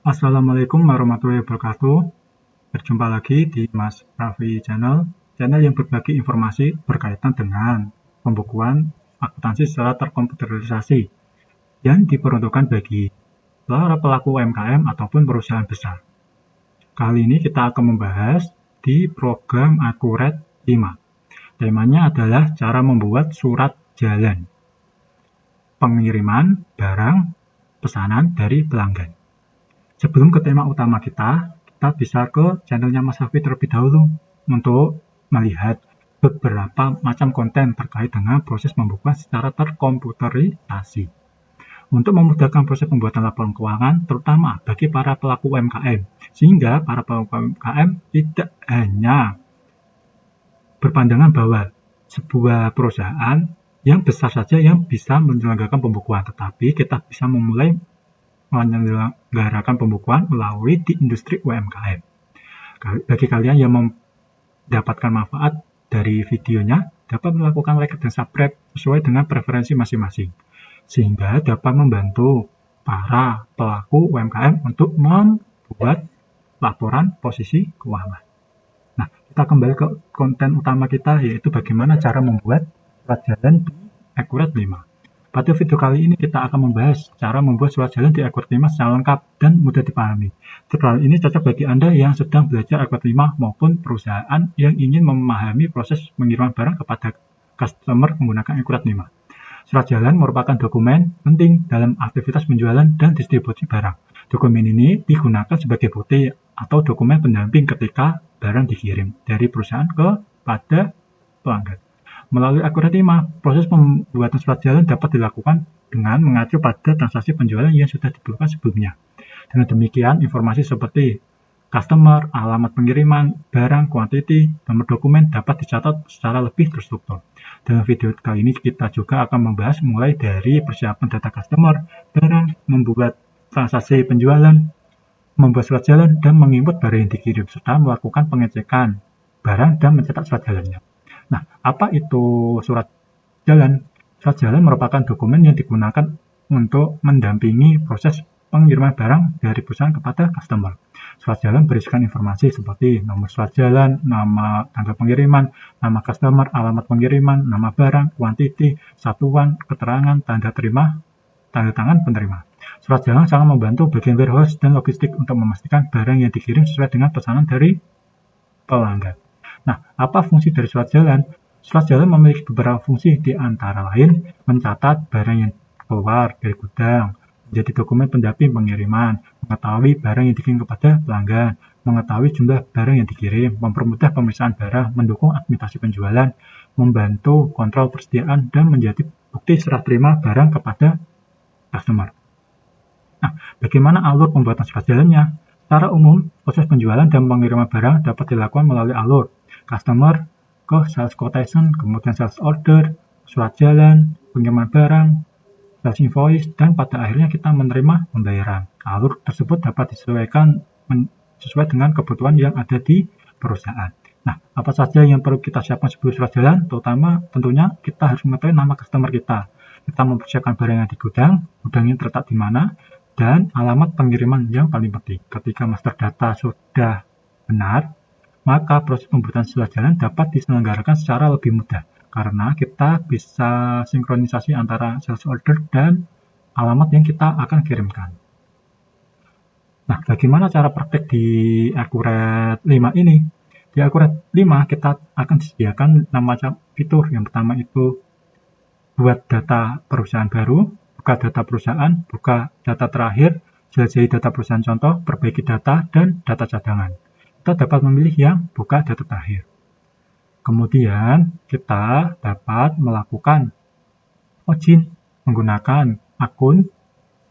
Assalamualaikum warahmatullahi wabarakatuh. Berjumpa lagi di Mas Raffi channel yang berbagi informasi berkaitan dengan pembukuan akuntansi secara terkomputerisasi yang diperuntukkan bagi para pelaku UMKM ataupun perusahaan besar. Kali ini kita akan membahas di program Akurat 5. Temanya adalah cara membuat surat jalan pengiriman barang pesanan dari pelanggan. Sebelum ke tema utama kita bisa ke channelnya Mas Raffi terlebih dahulu untuk melihat beberapa macam konten terkait dengan proses pembukuan secara terkomputerisasi. Untuk memudahkan proses pembuatan laporan keuangan, terutama bagi para pelaku UMKM, sehingga para pelaku UMKM tidak hanya berpandangan bahwa sebuah perusahaan yang besar saja yang bisa menyelenggarakan pembukuan, tetapi kita bisa memulai menyelenggarakan pembukuan melalui di industri UMKM. Bagi kalian yang mendapatkan manfaat dari videonya, dapat melakukan like dan subscribe sesuai dengan preferensi masing-masing, sehingga dapat membantu para pelaku UMKM untuk membuat laporan posisi keuangan. Nah, kita kembali ke konten utama kita, yaitu bagaimana cara membuat surat jalan di Akurat 5. Pada video kali ini kita akan membahas cara membuat surat jalan di Akurat 5 secara lengkap dan mudah dipahami. Tutorial ini cocok bagi Anda yang sedang belajar Akurat 5 maupun perusahaan yang ingin memahami proses pengiriman barang kepada customer menggunakan Akurat 5. Surat jalan merupakan dokumen penting dalam aktivitas penjualan dan distribusi barang. Dokumen ini digunakan sebagai bukti atau dokumen pendamping ketika barang dikirim dari perusahaan kepada pelanggan. Melalui Akurat 5, proses pembuatan surat jalan dapat dilakukan dengan mengacu pada transaksi penjualan yang sudah diberikan sebelumnya. Dengan demikian, informasi seperti customer, alamat pengiriman, barang, kuantiti, nomor dokumen dapat dicatat secara lebih terstruktur. Dalam video kali ini kita juga akan membahas mulai dari persiapan data customer, barang, membuat transaksi penjualan, membuat surat jalan, dan menginput barang yang dikirim, serta melakukan pengecekan barang dan mencetak surat jalannya. Nah, apa itu surat jalan? Surat jalan merupakan dokumen yang digunakan untuk mendampingi proses pengiriman barang dari perusahaan kepada customer. Surat jalan berisikan informasi seperti nomor surat jalan, nama tanggal pengiriman, nama customer, alamat pengiriman, nama barang, kuantiti, satuan, keterangan, tanda terima, tanda tangan penerima. Surat jalan sangat membantu bagian warehouse dan logistik untuk memastikan barang yang dikirim sesuai dengan pesanan dari pelanggan. Nah, apa fungsi dari surat jalan? Surat jalan memiliki beberapa fungsi, di antara lain mencatat barang yang keluar dari gudang, menjadi dokumen pendamping pengiriman, mengetahui barang yang dikirim kepada pelanggan, mengetahui jumlah barang yang dikirim, mempermudah pemeriksaan barang, mendukung administrasi penjualan, membantu kontrol persediaan, dan menjadi bukti serah terima barang kepada customer. Nah, bagaimana alur pembuatan surat jalannya? Secara umum, proses penjualan dan pengiriman barang dapat dilakukan melalui alur customer ke sales quotation, kemudian sales order, surat jalan, pengiriman barang, sales invoice, dan pada akhirnya kita menerima pembayaran. Alur tersebut dapat disesuaikan sesuai dengan kebutuhan yang ada di perusahaan. Nah, apa saja yang perlu kita siapkan sebelum surat jalan? Terutama tentunya kita harus mengetahui nama customer kita. Kita mempersiapkan barang yang di gudang, gudangnya terletak di mana, dan alamat pengiriman yang paling penting. Ketika master data sudah benar, maka proses pembuatan surat jalan dapat diselenggarakan secara lebih mudah karena kita bisa sinkronisasi antara sales order dan alamat yang kita akan kirimkan. Nah, bagaimana cara praktek di Akurat 5 ini? Di Akurat 5 kita akan disediakan 6 macam fitur. Yang pertama itu buat data perusahaan baru, buka data perusahaan, buka data terakhir, jelajahi data perusahaan contoh, perbaiki data, dan data cadangan. Kita dapat memilih yang buka data terakhir. Kemudian kita dapat melakukan login menggunakan akun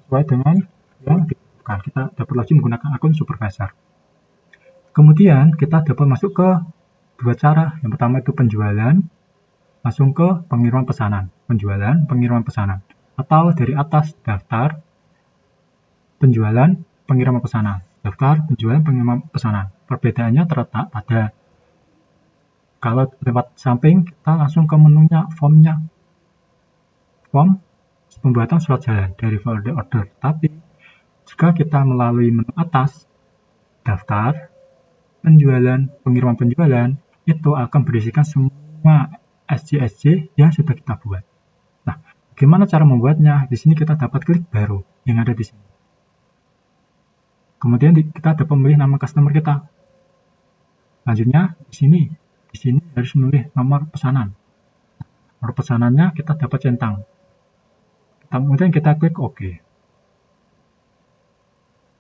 sesuai dengan yang dibutuhkan. Kita dapat login menggunakan akun supervisor. Kemudian kita dapat masuk ke dua cara. Yang pertama itu penjualan, langsung ke pengiriman pesanan. Penjualan, pengiriman pesanan. Atau dari atas daftar penjualan, pengiriman pesanan. Daftar penjualan pengiriman pesanan. Perbedaannya terletak pada kalau lewat samping kita langsung ke menunya formnya, form pembuatan surat jalan dari folder order. Tapi Jika kita melalui menu atas, daftar, penjualan, pengiriman penjualan, itu akan berisikan semua SJ-SJ yang sudah kita buat. Nah, gimana cara membuatnya? Di sini kita dapat klik baru yang ada di sini. Kemudian kita dapat memilih nama customer kita. Selanjutnya di sini harus memilih nomor pesanan. Nomor pesanannya kita dapat centang. Kemudian kita klik OK.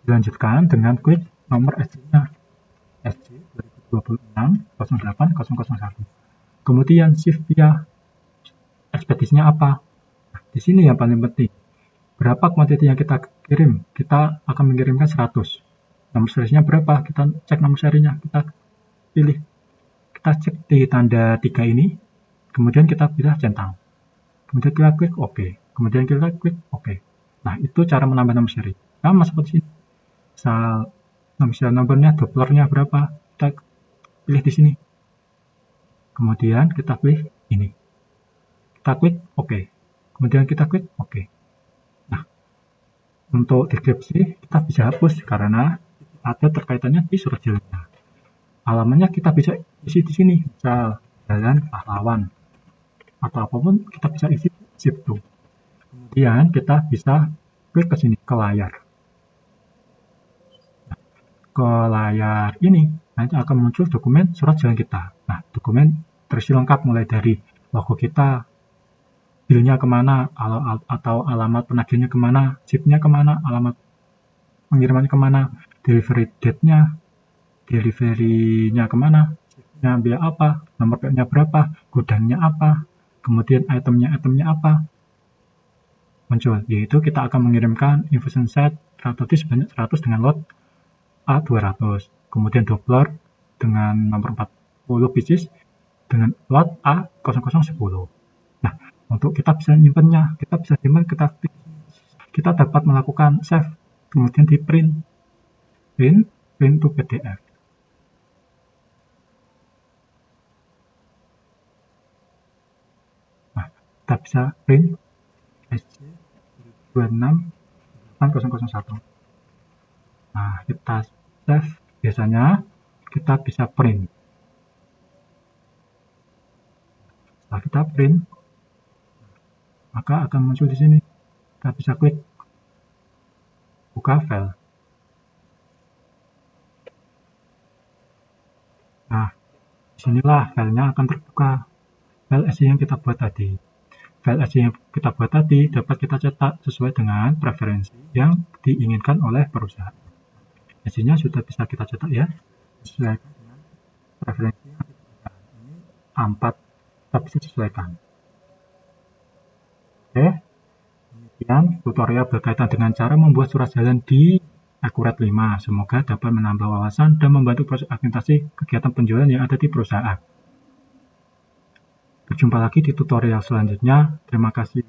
Dilanjutkan dengan klik nomor SJ-nya. SJ 2026-08001. Kemudian shift via ekspedisinya apa? Nah, di sini yang paling penting. Berapa kuantiti yang kita kirim? Kita akan mengirimkan 100. Nomor serinya berapa? Kita cek nomor serinya. Kita pilih. Kita cek di tanda 3 ini. Kemudian kita pilih centang. Kemudian kita klik OK. Kemudian kita klik OK. Nah, itu cara menambah nomor seri. Sama seperti ini. Misal nomornya, Dopplernya berapa? Kita pilih di sini. Kemudian kita pilih ini. Kita klik OK. Kemudian kita klik OK. Nah, untuk deskripsi kita bisa hapus karena ada terkaitannya di surat jalannya. Alamatnya kita bisa isi di sini. Misal Jalan Pahlawan atau apapun kita bisa isi zip to. Kemudian kita bisa klik ke sini ke layar. Nah, ke layar ini nanti akan muncul dokumen surat jalan kita. Nah, dokumen terisi lengkap mulai dari logo kita, bilnya kemana, atau alamat penagihnya kemana, chipnya kemana, alamat pengirimannya kemana, delivery date-nya, delivery-nya kemana, chipnya biaya apa, nomor PO-nya berapa, gudangnya apa, kemudian itemnya apa, muncul, yaitu kita akan mengirimkan infusion set rototi sebanyak 100 dengan lot A200, kemudian Doppler dengan nomor 40 pieces dengan lot A0010. Nah, untuk kita bisa nyimpannya, kita bisa simpan, kita dapat melakukan save, kemudian di print to PDF. Nah, kita bisa print SJ 26-8001. Nah, kita save, biasanya kita bisa print. Setelah kita print, maka akan muncul di sini. Kita bisa klik buka file. Nah, disinilah filenya akan terbuka. File SJ yang kita buat tadi. File SJ yang kita buat tadi dapat kita cetak sesuai dengan preferensi yang diinginkan oleh perusahaan. SJ-nya sudah bisa kita cetak ya, sesuai dengan preferensi yang kita inginkan. Ini A4, kita bisa sesuaikan. Oke, demikian tutorial berkaitan dengan cara membuat surat jalan di Accurate 5. Semoga dapat menambah wawasan dan membantu proses administrasi kegiatan penjualan yang ada di perusahaan. Berjumpa lagi di tutorial selanjutnya. Terima kasih.